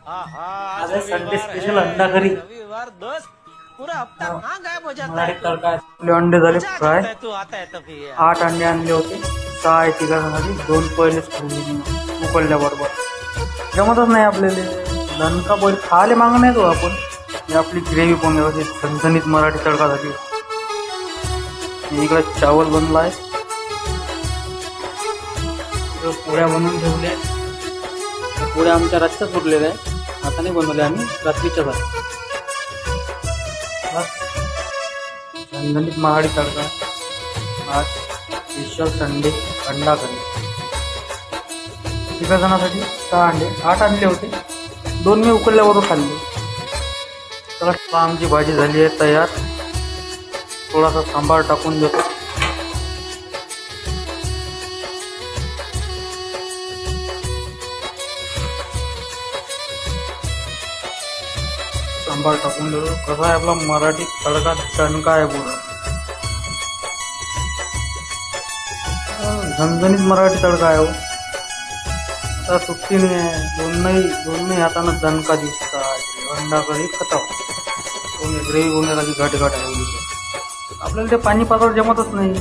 आज है Sunday special अंडा करी। रविवार दोस्त पूरा हफ्ता कहाँ गायब हो जाता मराठी है तडका आहे। आपले अंडे झाले मजा आ फ्राय। जाता है तू आता है तो फिर 8 अंडे आणले होते, 6 आहे तिघांसाठी, 2 पहिलेच खाल्ले उकळल्याबरोबर। जमतच नाही आपल्याला दणका पहिले खायला मागं नाही तो आपण। ही आपली ग्रेव्ही पण व्यवस्थित झणझणीत मराठी तडका झाली। इकडे चावल बनला आहे, पोळ्या बनवून ठेवल्या। पोळ्या आमच्या रातच्याच उरलेल्या आहे, आता नाही बनवल्या आम्ही, रात्रीच्याच आहे। झणझणीत मराठी तडका आज स्पेशल संडे अंडा करी। एका जणासाठी 6 अंडे, 8 आणले होते, 2 मी उकळल्यावर खाल्ले। चला आमची भाजी झाली आहे तयार। थोडासा सांबार टाकून देतो। सांबार टाकून देतो। कसा आहे आपला मराठी तडका दणका आहे पूर्ण, झणझणीत मराठी तडका आहे। आता सुट्टी नाही आहे, दोन्ही हातानं दणका दिसतात। अंडा करी खतम, कोणी ग्रेव्ही होण्यासाठी घट आहे। आपल्याला ते पाणी पातळ जमतच नाही।